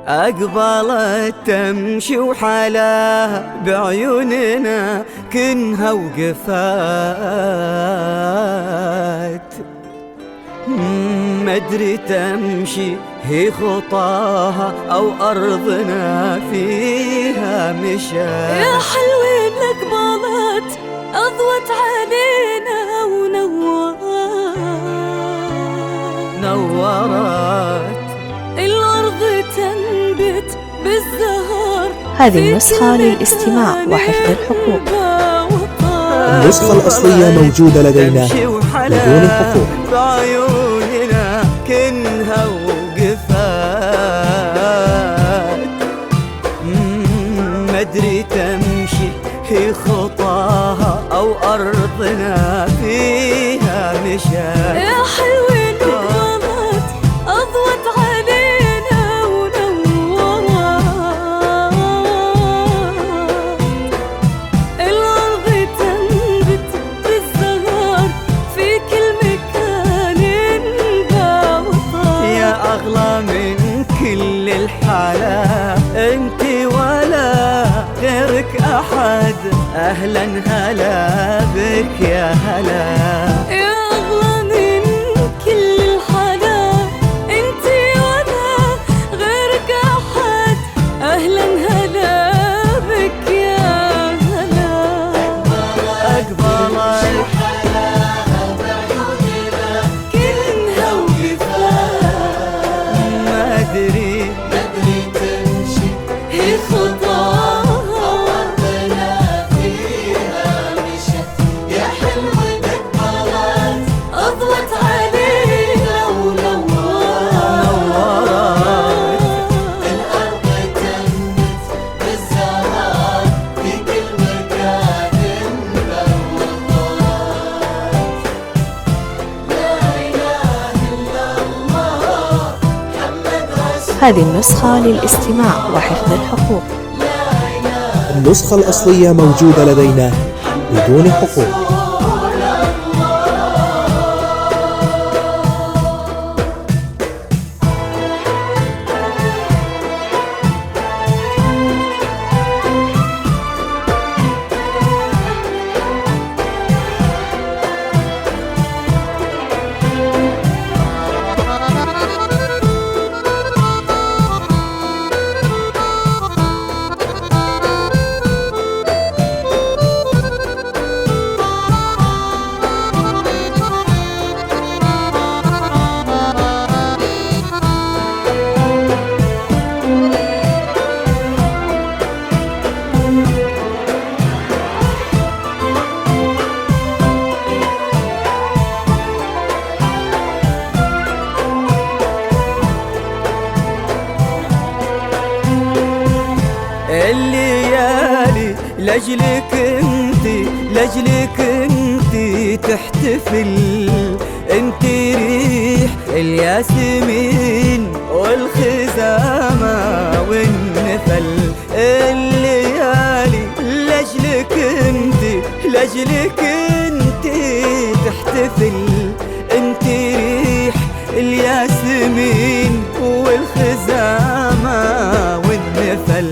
أقبلت تمشي وحلاها بعيوننا كنها وقفات، مدري تمشي هي خطاها أو أرضنا فيها مشات. يا حلوين أقبلت أضوت علينا ونورت الأرض تنبت بالزهر. هذه النسخة للاستماع وحفظ الحقوق. النسخة الأصلية موجودة لدينا بدون حقوق. بعيوننا كنها وقفات، مدري تمشي هي خطاها أو أرضنا فيها مشات. يا حلوين أقبلت أضوت علينا ونورت الأرض تنبت بالزهر في كل مكان باوطان. يا أغلى من كل الحلا انتي ولا غيرك أحد، أهلا هلا بك يا هلا. يا أغلى من كل الحلا انتي ولا غيرك أحد، أهلا هلا بك يا هلا. أقبلت كنها وقفات، مدري تمشي هي خطاها أضوت علينا ونورت الأرض تنبت بالزهر في كل مكان باوطان. لا إله إلا الله محمد رسول. هذه النسخة للاستماع وحفظ الحقوق. النسخة الأصلية موجودة لدينا بدون حقوق. الليالي لجلك انتي، لجلك انتي تحتفل، انتي ريح الياسمين والخزامة والنفل. الليالي لجلك انتي، لجلك انتي تحتفل، انتي ريح الياسمين والخزامة والنفل.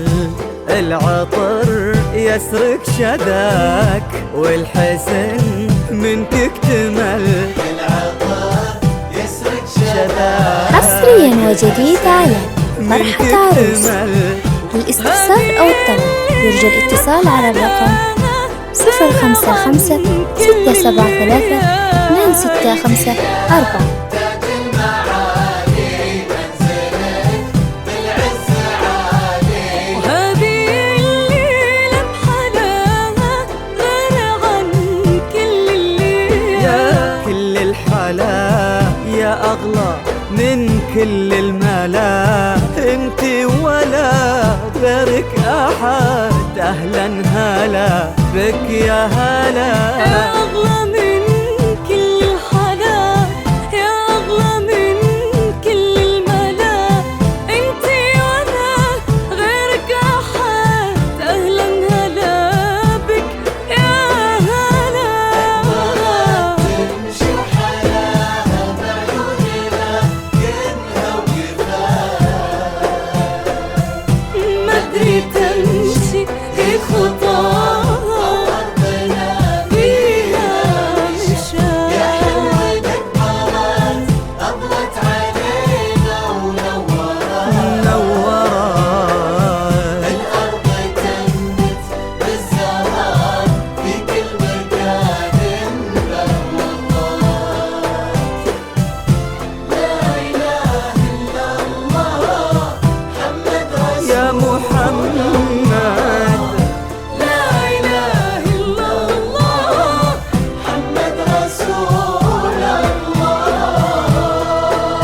العطر يسرق شداك والحسن منك اكتمل، العطر يسرق شداك. حصريا وجديد على فرحة عروس. للاستفسار أو الطلب يرجى الاتصال على الرقم 055 673 2654. يا أغلى من كل الملا انتي ولا غيرك أحد، أهلا هلا بك يا هلا.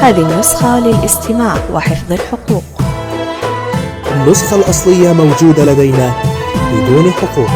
هذه النسخة للاستماع وحفظ الحقوق. النسخة الأصلية موجودة لدينا بدون حقوق.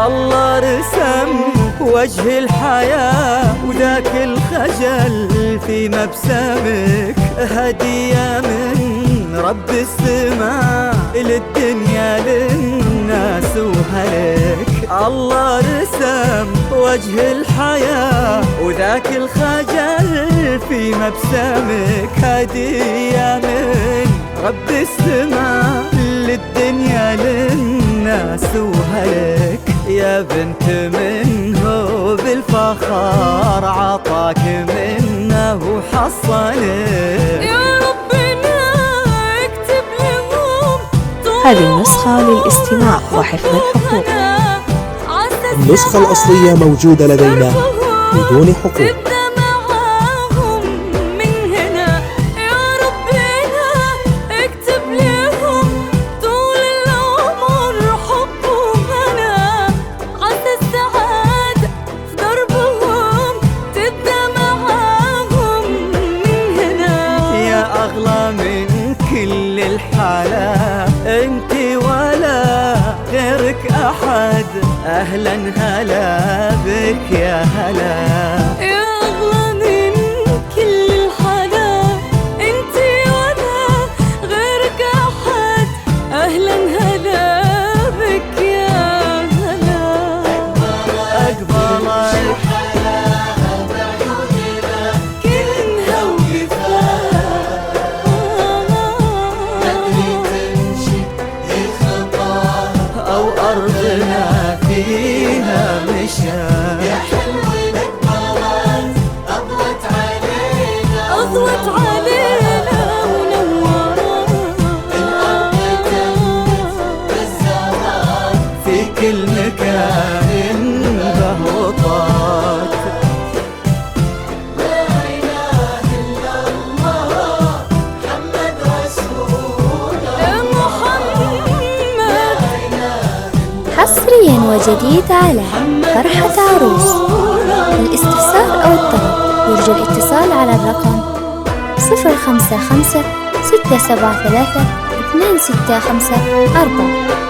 الله رسم وجه الحياة وذاك الخجل في مبسمك، هدية من رب السماء للدنيا للناس وهلك. الله رسم وجه الحياة وذاك الخجل في مبسمك، هدية من رب السماء للدنيا للناس وهلك. يا بنت منه بالفخار عطاك منه وحصلك، يا ربنا اكتب لهم هذه النسخة للاستماع وحفظ الحقوق. النسخة الأصلية موجودة لدينا بدون حقوق. تبدأ معاهم من هنا، يا ربنا اكتب لهم طول العمر حب وهنا، عسى السعادة في دربهم تبدأ معاهم من هنا. يا أغلى من كل الحالات انتي ولا غيرك أحد، أهلا هلا بك يا هلا. يا أغلى من كل الحالات انتي ولا غيرك أحد، أهلا هلا بك يا هلا. أقبل حلاها بعيوننا كنها ندري تمشي خطاها أو أرضنا فيها مشى. يا حلوة الطلعت أضوت علينا أضوت علينا ونورت الأرض تمت بالزهر في كل مكان بهوطات. لا إله إلا الله محمد رسول يا محمد. حصريا وجديد على فرحة عروس. للاستفسار أو الطلب يرجى الاتصال على الرقم 055 673 2654.